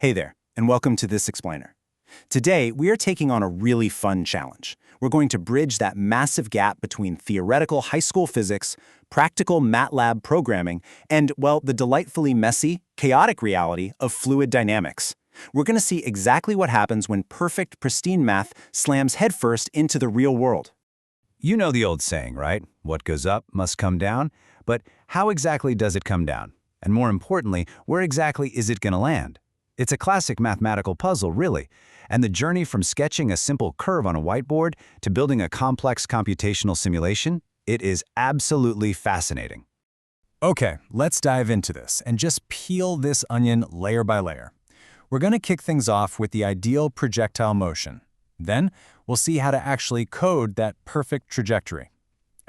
Hey there, and welcome to This Explainer. Today, we are taking on a really fun challenge. We're going to bridge that massive gap between theoretical high school physics, practical MATLAB programming, and, well, the delightfully messy, chaotic reality of fluid dynamics. We're going to see exactly what happens when perfect, pristine math slams headfirst into the real world. You know the old saying, right? What goes up must come down. But how exactly does it come down? And more importantly, where exactly is it going to land? It's a classic mathematical puzzle, really. And the journey from sketching a simple curve on a whiteboard to building a complex computational simulation, it is absolutely fascinating. Okay, let's dive into this and just peel this onion layer by layer. We're going to kick things off with the ideal projectile motion. Then, we'll see how to actually code that perfect trajectory.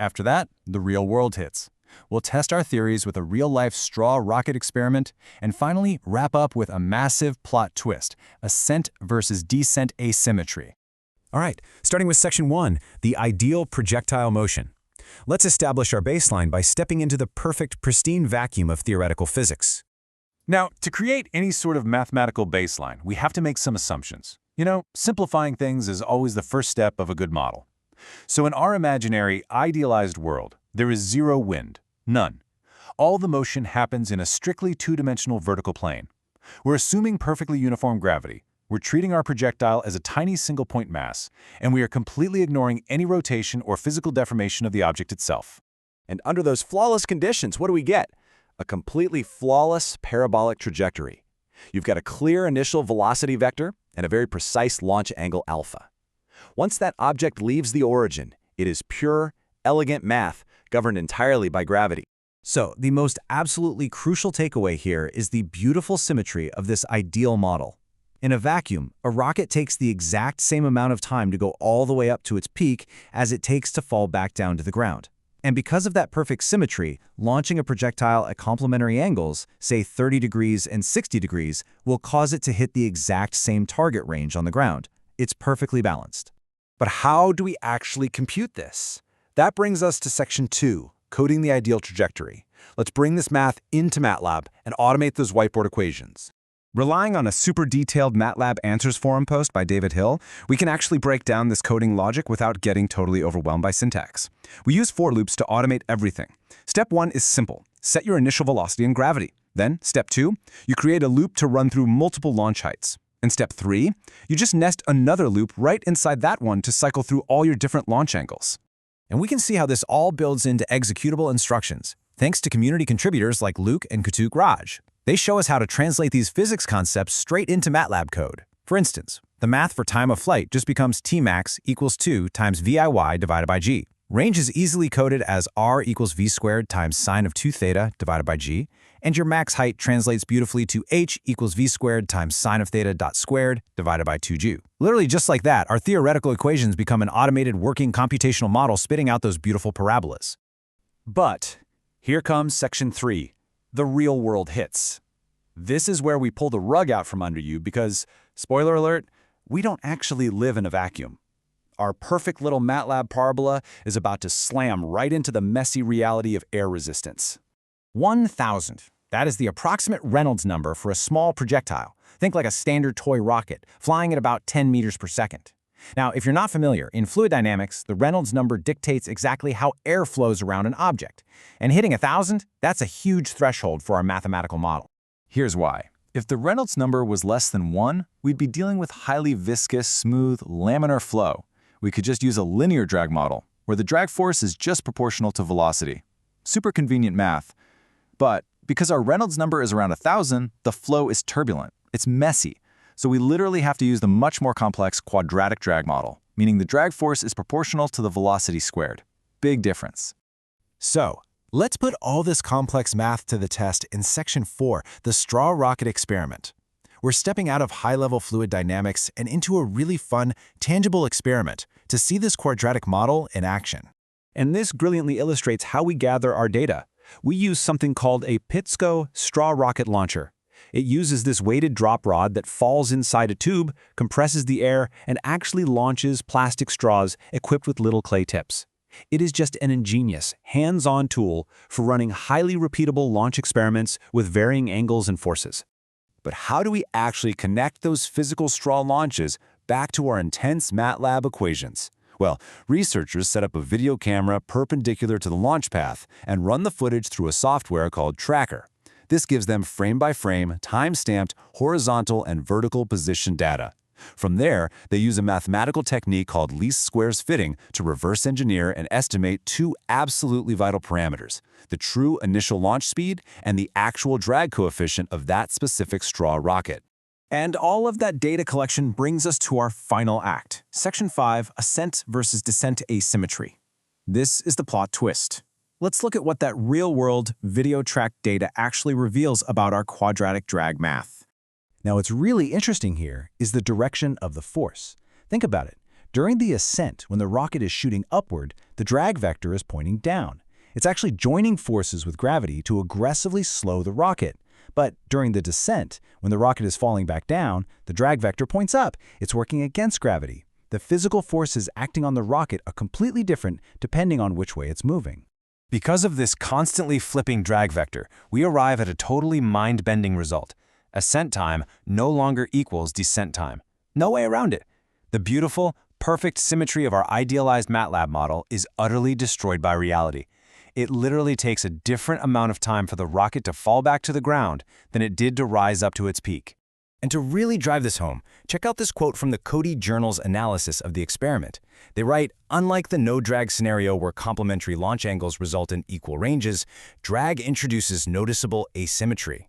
After that, the real world hits. We'll test our theories with a real-life straw rocket experiment, and finally wrap up with a massive plot twist, ascent versus descent asymmetry. All right, starting with section 1, the ideal projectile motion. Let's establish our baseline by stepping into the perfect, pristine vacuum of theoretical physics. Now, to create any sort of mathematical baseline, we have to make some assumptions. You know, simplifying things is always the first step of a good model. So in our imaginary, idealized world, there is zero wind, none. All the motion happens in a strictly two-dimensional vertical plane. We're assuming perfectly uniform gravity. We're treating our projectile as a tiny single-point mass, and we are completely ignoring any rotation or physical deformation of the object itself. And under those flawless conditions, what do we get? A completely flawless parabolic trajectory. You've got a clear initial velocity vector and a very precise launch angle alpha. Once that object leaves the origin, it is pure, elegant math governed entirely by gravity. So, the most absolutely crucial takeaway here is the beautiful symmetry of this ideal model. In a vacuum, a rocket takes the exact same amount of time to go all the way up to its peak as it takes to fall back down to the ground. And because of that perfect symmetry, launching a projectile at complementary angles, say 30 degrees and 60 degrees, will cause it to hit the exact same target range on the ground. It's perfectly balanced. But how do we actually compute this? That brings us to section 2, coding the ideal trajectory. Let's bring this math into MATLAB and automate those whiteboard equations. Relying on a super detailed MATLAB Answers forum post by David Hill, we can actually break down this coding logic without getting totally overwhelmed by syntax. We use for loops to automate everything. Step 1 is simple. Set your initial velocity and gravity. Then, step 2, you create a loop to run through multiple launch heights. In step 3, you just nest another loop right inside that one to cycle through all your different launch angles. And we can see how this all builds into executable instructions, thanks to community contributors like Luke and Katuk Raj. They show us how to translate these physics concepts straight into MATLAB code. For instance, the math for time of flight just becomes Tmax equals 2 times VIY divided by g. Range is easily coded as r equals v squared times sine of 2 theta divided by g, and your max height translates beautifully to h equals v squared times sine of theta dot squared divided by 2g. Literally just like that, our theoretical equations become an automated working computational model spitting out those beautiful parabolas. But here comes section 3, the real world hits. This is where we pull the rug out from under you because, spoiler alert, we don't actually live in a vacuum. Our perfect little MATLAB parabola is about to slam right into the messy reality of air resistance. 1,000. That is the approximate Reynolds number for a small projectile. Think like a standard toy rocket, flying at about 10 meters per second. Now, if you're not familiar, in fluid dynamics, the Reynolds number dictates exactly how air flows around an object. And hitting 1,000, that's a huge threshold for our mathematical model. Here's why. If the Reynolds number was less than 1, we'd be dealing with highly viscous, smooth, laminar flow. We could just use a linear drag model, where the drag force is just proportional to velocity. Super convenient math. But because our Reynolds number is around 1,000, the flow is turbulent. It's messy. So we literally have to use the much more complex quadratic drag model, meaning the drag force is proportional to the velocity squared. Big difference. So, let's put all this complex math to the test in section 4, the straw rocket experiment. We're stepping out of high-level fluid dynamics and into a really fun, tangible experiment to see this quadratic model in action. And this brilliantly illustrates how we gather our data. We use something called a Pittsco straw rocket launcher. It uses this weighted drop rod that falls inside a tube, compresses the air, and actually launches plastic straws equipped with little clay tips. It is just an ingenious, hands-on tool for running highly repeatable launch experiments with varying angles and forces. But how do we actually connect those physical straw launches back to our intense MATLAB equations? Well, researchers set up a video camera perpendicular to the launch path and run the footage through a software called Tracker. This gives them frame-by-frame, time-stamped, horizontal and vertical position data. From there, they use a mathematical technique called least squares fitting to reverse engineer and estimate two absolutely vital parameters: the true initial launch speed and the actual drag coefficient of that specific straw rocket. And all of that data collection brings us to our final act, Section 5, Ascent versus Descent Asymmetry. This is the plot twist. Let's look at what that real-world video track data actually reveals about our quadratic drag math. Now, what's really interesting here is the direction of the force. Think about it. During the ascent, when the rocket is shooting upward, the drag vector is pointing down. It's actually joining forces with gravity to aggressively slow the rocket. But during the descent, when the rocket is falling back down, the drag vector points up. It's working against gravity. The physical forces acting on the rocket are completely different depending on which way it's moving. Because of this constantly flipping drag vector, we arrive at a totally mind-bending result. Ascent time no longer equals descent time. No way around it. The beautiful, perfect symmetry of our idealized MATLAB model is utterly destroyed by reality. It literally takes a different amount of time for the rocket to fall back to the ground than it did to rise up to its peak. And to really drive this home, check out this quote from the Cody Journal's analysis of the experiment. They write, "Unlike the no-drag scenario where complementary launch angles result in equal ranges, drag introduces noticeable asymmetry."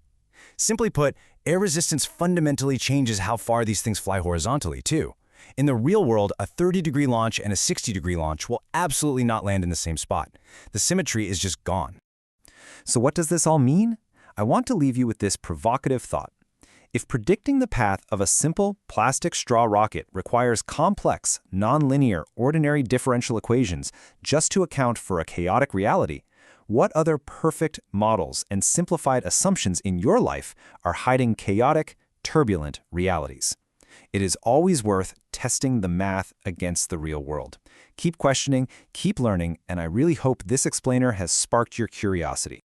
Simply put, air resistance fundamentally changes how far these things fly horizontally, too. In the real world, a 30-degree launch and a 60-degree launch will absolutely not land in the same spot. The symmetry is just gone. So what does this all mean? I want to leave you with this provocative thought. If predicting the path of a simple plastic straw rocket requires complex, nonlinear, ordinary differential equations just to account for a chaotic reality, what other perfect models and simplified assumptions in your life are hiding chaotic, turbulent realities? It is always worth testing the math against the real world. Keep questioning, keep learning, and I really hope this explainer has sparked your curiosity.